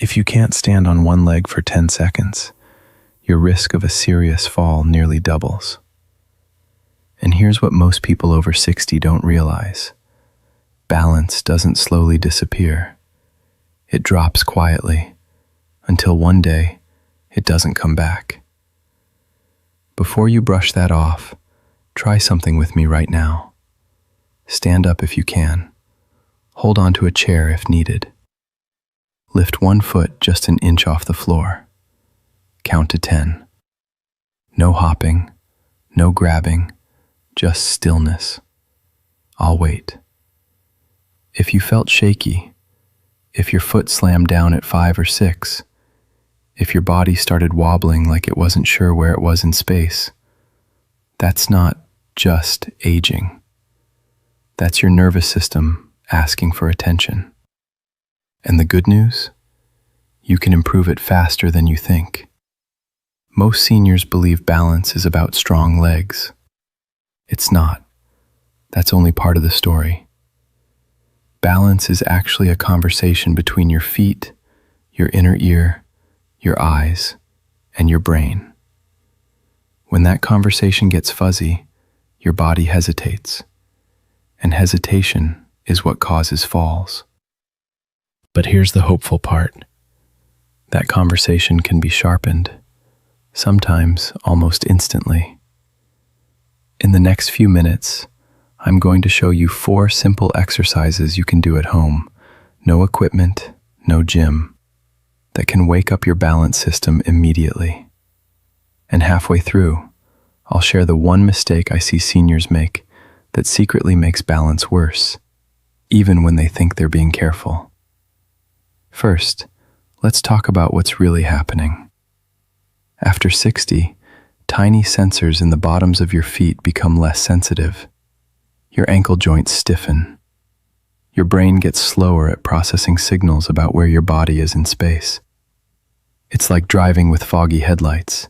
If you can't stand on one leg for 10 seconds, your risk of a serious fall nearly doubles. And here's what most people over 60 don't realize. Balance doesn't slowly disappear. It drops quietly until one day it doesn't come back. Before you brush that off, try something with me right now. Stand up if you can. Hold on to a chair if needed. Lift one foot just an inch off the floor. Count to 10. No hopping, no grabbing, just stillness. I'll wait. If you felt shaky, if your foot slammed down at 5 or 6, if your body started wobbling like it wasn't sure where it was in space, that's not just aging. That's your nervous system asking for attention. And the good news? You can improve it faster than you think. Most seniors believe balance is about strong legs. It's not. That's only part of the story. Balance is actually a conversation between your feet, your inner ear, your eyes, and your brain. When that conversation gets fuzzy, your body hesitates. And hesitation is what causes falls. But here's the hopeful part. That conversation can be sharpened, sometimes almost instantly. In the next few minutes, I'm going to show you 4 simple exercises you can do at home, no equipment, no gym, that can wake up your balance system immediately. And halfway through, I'll share the one mistake I see seniors make that secretly makes balance worse, even when they think they're being careful. First, let's talk about what's really happening. After 60, tiny sensors in the bottoms of your feet become less sensitive. Your ankle joints stiffen. Your brain gets slower at processing signals about where your body is in space. It's like driving with foggy headlights.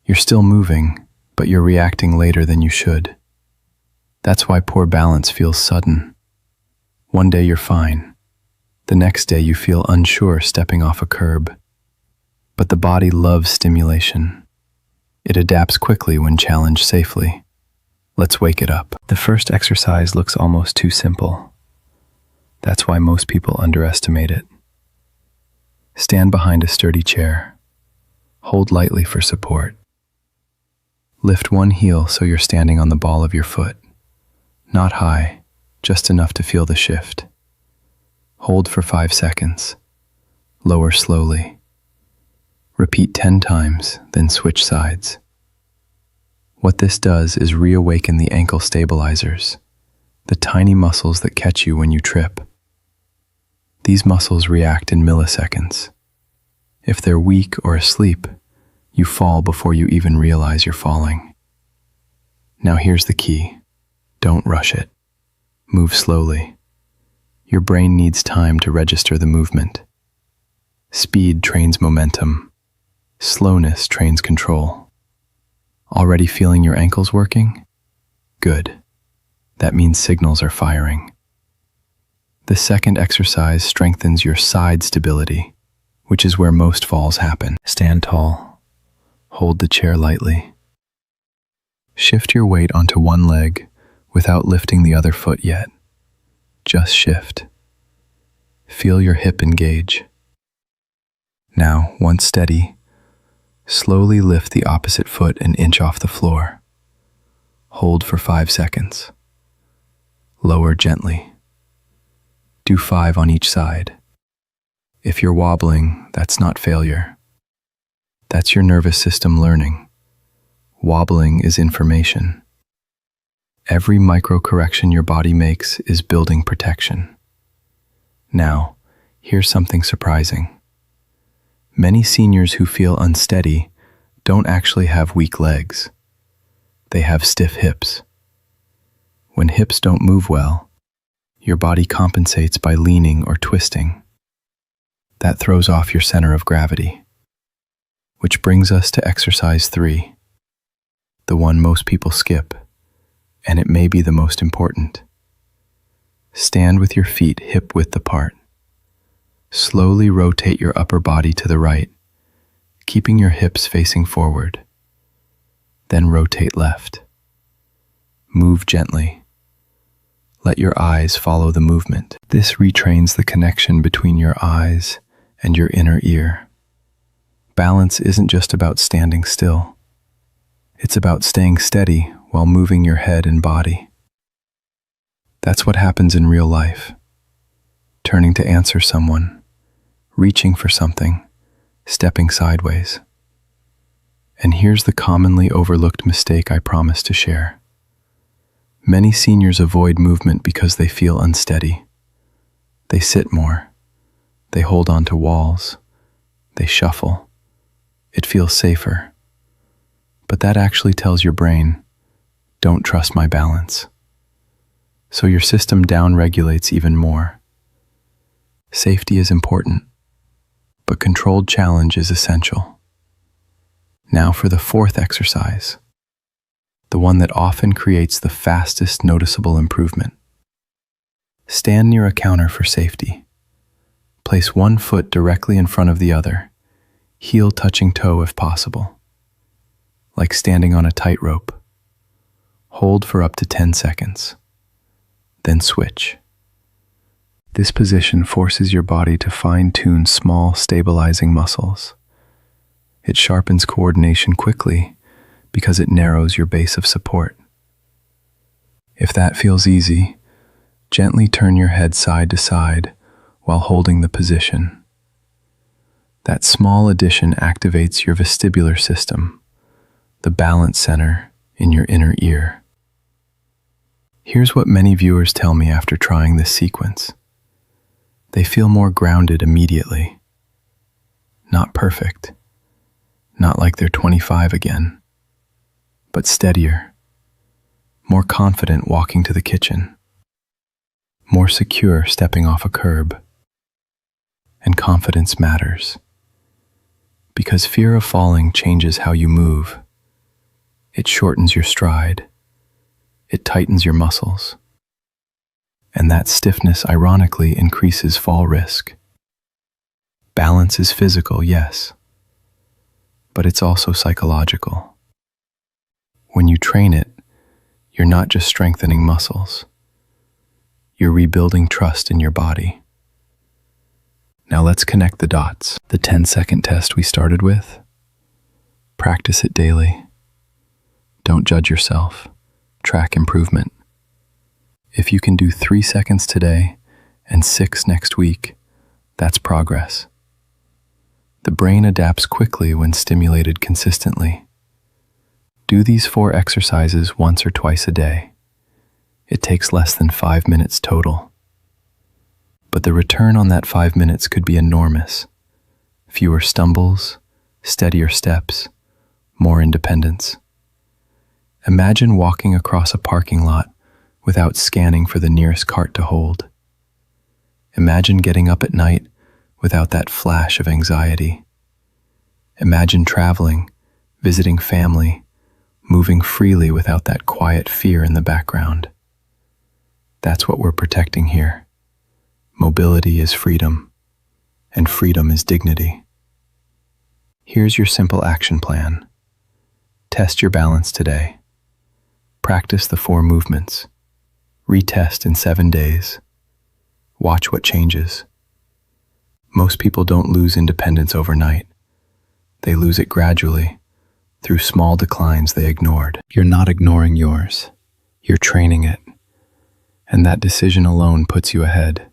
You're still moving, but you're reacting later than you should. That's why poor balance feels sudden. One day you're fine. The next day you feel unsure stepping off a curb. But the body loves stimulation. It adapts quickly when challenged safely. Let's wake it up. The first exercise looks almost too simple. That's why most people underestimate it. Stand behind a sturdy chair. Hold lightly for support. Lift one heel so you're standing on the ball of your foot. Not high, just enough to feel the shift. Hold for 5 seconds. Lower slowly. Repeat 10 times, then switch sides. What this does is reawaken the ankle stabilizers, the tiny muscles that catch you when you trip. These muscles react in milliseconds. If they're weak or asleep, you fall before you even realize you're falling. Now here's the key. Don't rush it. Move slowly. Your brain needs time to register the movement. Speed trains momentum. Slowness trains control. Already feeling your ankles working? Good. That means signals are firing. The second exercise strengthens your side stability, which is where most falls happen. Stand tall. Hold the chair lightly. Shift your weight onto one leg without lifting the other foot yet. Just shift. Feel your hip engage. Now, once steady, slowly lift the opposite foot an inch off the floor. Hold for 5 seconds. Lower gently. Do 5 on each side. If you're wobbling, that's not failure. That's your nervous system learning. Wobbling is information. Every micro-correction your body makes is building protection. Now, here's something surprising. Many seniors who feel unsteady don't actually have weak legs. They have stiff hips. When hips don't move well, your body compensates by leaning or twisting. That throws off your center of gravity. Which brings us to exercise 3, the one most people skip, and it may be the most important. Stand with your feet hip-width apart. Slowly rotate your upper body to the right, keeping your hips facing forward. Then rotate left. Move gently. Let your eyes follow the movement. This retrains the connection between your eyes and your inner ear. Balance isn't just about standing still. It's about staying steady while moving your head and body. That's what happens in real life. Turning to answer someone, reaching for something, stepping sideways. And here's the commonly overlooked mistake I promise to share. Many seniors avoid movement because they feel unsteady. They sit more. They hold on to walls. They shuffle. It feels safer. But that actually tells your brain, don't trust my balance. So your system downregulates even more. Safety is important, but controlled challenge is essential. Now for the fourth exercise, the one that often creates the fastest noticeable improvement. Stand near a counter for safety. Place one foot directly in front of the other, heel touching toe if possible. Like standing on a tightrope. Hold for up to 10 seconds. Then switch. This position forces your body to fine-tune small, stabilizing muscles. It sharpens coordination quickly because it narrows your base of support. If that feels easy, gently turn your head side to side while holding the position. That small addition activates your vestibular system, the balance center in your inner ear. Here's what many viewers tell me after trying this sequence. They feel more grounded immediately. Not perfect. Not like they're 25 again. But steadier. More confident walking to the kitchen. More secure stepping off a curb. And confidence matters. Because fear of falling changes how you move. It shortens your stride. It tightens your muscles. And that stiffness ironically increases fall risk. Balance is physical, yes, but it's also psychological. When you train it, you're not just strengthening muscles. You're rebuilding trust in your body. Now let's connect the dots. The 10-second test we started with. Practice it daily. Don't judge yourself. Track improvement. If you can do 3 seconds today and 6 next week, that's progress. The brain adapts quickly when stimulated consistently. Do these 4 exercises once or twice a day. It takes less than 5 minutes total. But the return on that 5 minutes could be enormous. Fewer stumbles, steadier steps, more independence. Imagine walking across a parking lot without scanning for the nearest cart to hold. Imagine getting up at night without that flash of anxiety. Imagine traveling, visiting family, moving freely without that quiet fear in the background. That's what we're protecting here. Mobility is freedom, and freedom is dignity. Here's your simple action plan. Test your balance today. Practice the 4 movements. Retest in 7 days. Watch what changes. Most people don't lose independence overnight. They lose it gradually, through small declines they ignored. You're not ignoring yours. You're training it. And that decision alone puts you ahead.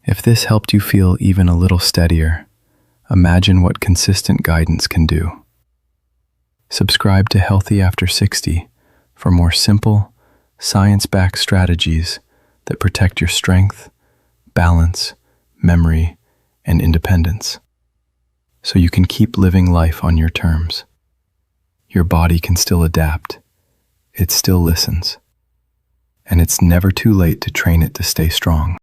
If this helped you feel even a little steadier, imagine what consistent guidance can do. Subscribe to Healthy After 60 for more simple, science-backed strategies that protect your strength, balance, memory, and independence, so you can keep living life on your terms. Your body can still adapt. It still listens. And it's never too late to train it to stay strong.